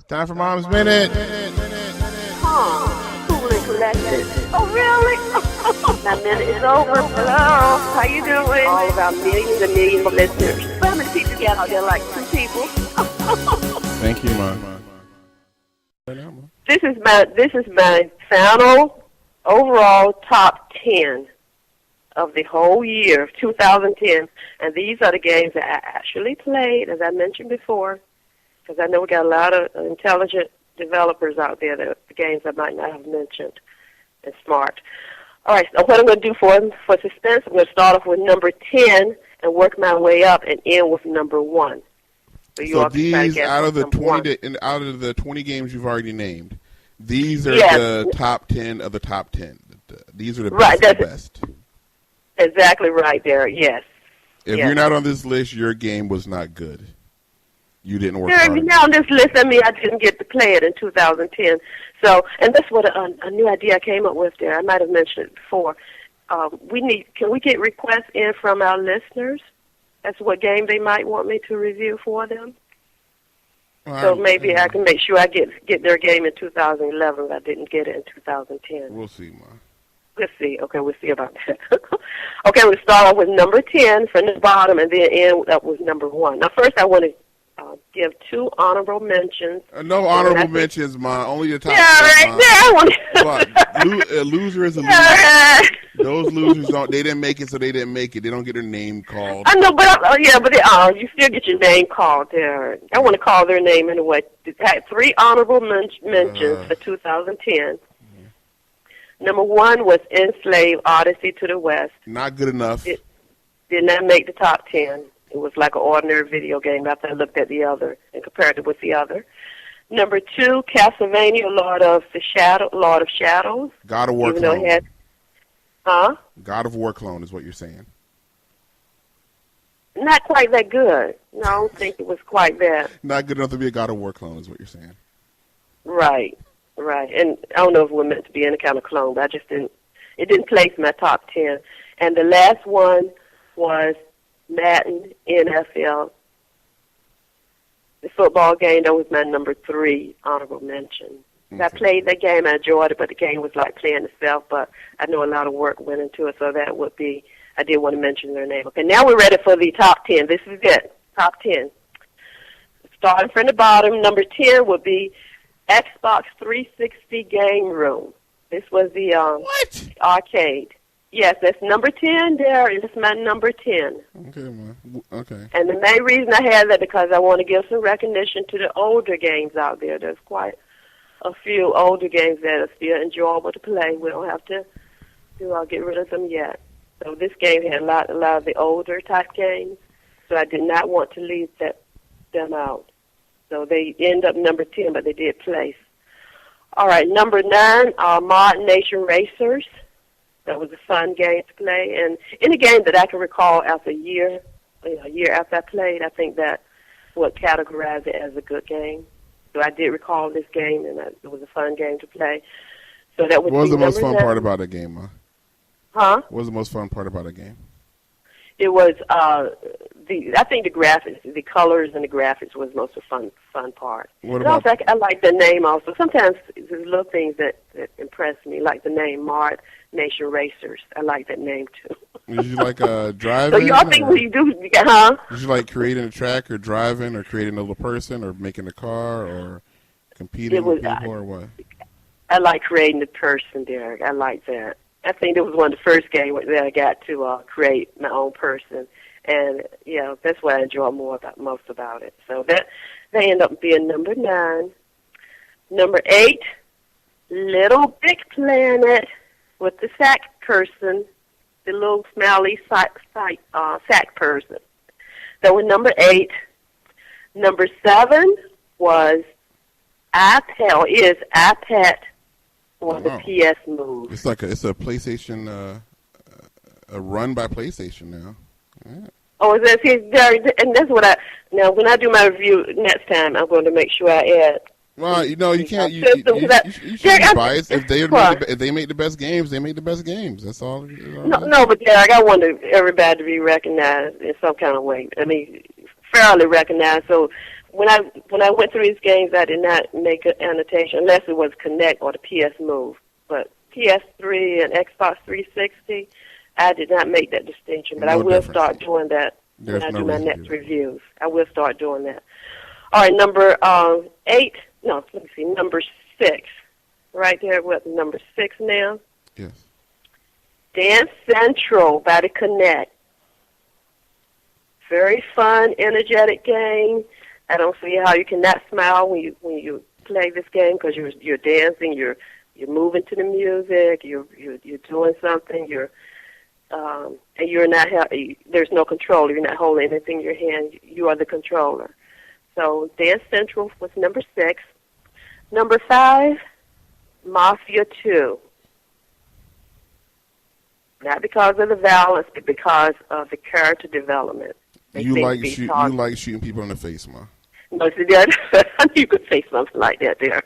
Time for Mom's Minute. Cool and collected. Oh, really? My minute is over. Hello. How you doing? All about millions and millions of listeners. How many people get out there? Like 2 people. Thank you, Mom. This is my final overall top 10 of the whole year of 2010, and these are the games that I actually played, as I mentioned before, because I know we got a lot of intelligent developers out there that the games I might not have mentioned and smart. All right, so what I'm going to do for suspense, I'm going to start off with number 10 and work my way up and end with number 1. So these out of the 20 games you've already named, these are the top 10 of the top 10. These are the best of the best. Exactly right there. Yes. If you're not on this list, your game was not good. You didn't work hard. If you're not on this list, I mean I didn't get to play it in 2010. So, and that's what a new idea I came up with there. I might have mentioned it before. Can we get requests in from our listeners as to what game they might want me to review for them? So maybe I can make sure I get their game in 2011 if I didn't get it in 2010. We'll see, Ma. Let's see. Okay, we'll see about that. Okay, we'll start off with number 10 from the bottom and then end up with number 1. Now, first I want to give 2 honorable mentions. No honorable mentions, Ma. Only the top. Yeah, right. I want a loser is a loser. Those losers they didn't make it, so they didn't make it. They don't get their name called. I know, but you still get your name called there. I want to call their name anyway. I had 3 honorable mentions for 2010. Number 1 was Enslaved Odyssey to the West. Not good enough. It did not make the top 10. It was like an ordinary video game after I looked at the other and compared it with the other. Number 2, Castlevania, Lord of Shadows. God of War clone. God of War clone is what you're saying. Not quite that good. No, I don't think it was quite that. Not good enough to be a God of War clone is what you're saying. Right. And I don't know if it was meant to be any kind of clone, but it didn't place in my top 10. And the last one was Madden NFL, the football game. That was my number 3 honorable mention. Okay. I played that game. I enjoyed it, but the game was like playing itself. But I know a lot of work went into it, so that would be. I did want to mention their name. Okay, now we're ready for the top 10. This is it. Top 10. Starting from the bottom, number 10 would be Xbox 360 Game Room. This was the arcade. Yes, that's number 10 there, and it's my number 10. Okay, man. Okay. And the main reason I had that because I want to give some recognition to the older games out there. There's quite a few older games that are still enjoyable to play. We don't have to get rid of them yet. So this game had a lot of the older type games, so I did not want to leave them out. So they end up number 10, but they did place. All right, number 9, Mod Nation Racers. That was a fun game to play, and any game that I can recall after a year after I played, I think that would categorize it as a good game. So I did recall this game, and it was a fun game to play. So that would What was be the most fun 9. part about the game, Ma? Huh? What was the most fun part about the game? It was I think the graphics, the colors and the graphics was most of the fun part. What about? I like the name also. Sometimes there's little things that impress me, like the name Mod Nation Racers. I like that name too. Did you like driving? So y'all think what you do, huh? Did you like creating a track or driving or creating a little person or making a car or competing with people or what? I like creating the person, Derek. I like that. I think it was one of the first games that I got to create my own person. And, that's what I enjoy most about it. So they end up being number 9. Number 8, Little Big Planet with the sack person, the little smiley sack person. That was number 8. Number 7 was iPad or the PS Move. It's a PlayStation, a run by PlayStation now. Yeah. Oh, is that and that's what now when I do my review next time, I'm going to make sure I add. Well, you can't. You should be biased. If they make the best games, they make the best games. That's all. No, but Derek, I want everybody to be recognized in some kind of way. I mean, fairly recognized. So when I went through these games, I did not make an annotation unless it was Connect or the PS Move. But PS3 and Xbox 360, I did not make that distinction. But I will start doing that when I do my next reviews. I will start doing that. All right, number 6. Right there with number 6 now. Yes. Dance Central by the Connect. Very fun, energetic game. I don't see how you cannot smile when you play this game because you're dancing, you're moving to the music, you're doing something, and you're not there's no controller. You're not holding anything in your hand. You are the controller. So Dance Central was number 6. Number 5, Mafia 2. Not because of the violence, but because of the character development. You like shooting people in the face, Ma. No, see, I knew you could say something like that there.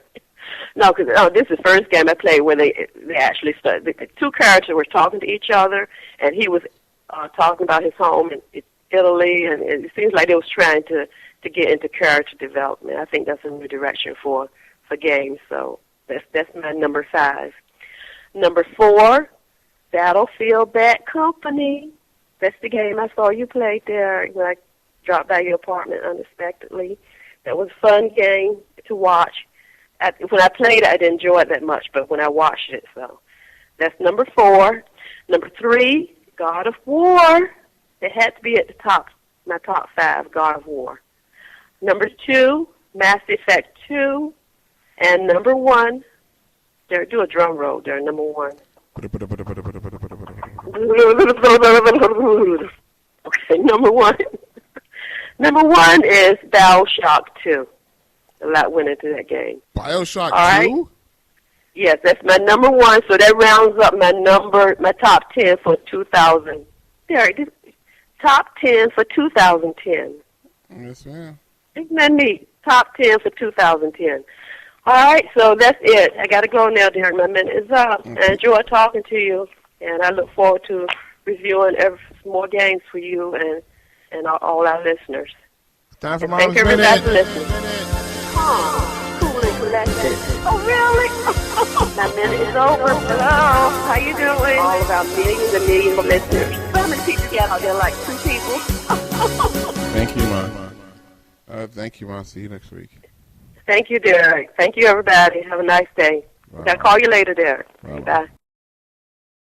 No, because this is the first game I played where they actually started. The two characters were talking to each other, and he was talking about his home in Italy, and it seems like they was trying to get into character development. I think that's a new direction for games. So that's my number 5. Number 4, Battlefield Bad Company. That's the game I saw you play there when I dropped by your apartment unexpectedly. That was a fun game to watch. When I played it, I didn't enjoy it that much, but when I watched it, so that's number 4. Number 3, God of War. It had to be at the top, my top 5, God of War. Number 2, Mass Effect 2. And number 1, do a drum roll there, number 1. Okay, number 1. Number 1 is BioShock 2. A lot went into that game. BioShock 2? Right? Yes, that's my number 1. So that rounds up my top 10 for 2000. There, top 10 for 2010. Yes, ma'am. Isn't that neat? Top 10 for 2010. All right, so that's it. I got to go now, Derek. My minute is up. Okay. I enjoyed talking to you, and I look forward to reviewing more games for you and all our listeners. Time for Mom's Minute. Thank everybody for listening. Oh, cool and collected. Oh, really? My minute is over. Hello. How you doing? All about millions and millions of listeners. How many people got out there? Like 2 people? Thank you, Ma. Thank you, Ma. See you next week. Thank you, Derek. Thank you, everybody. Have a nice day. Bye. I'll call you later, Derek. Bye.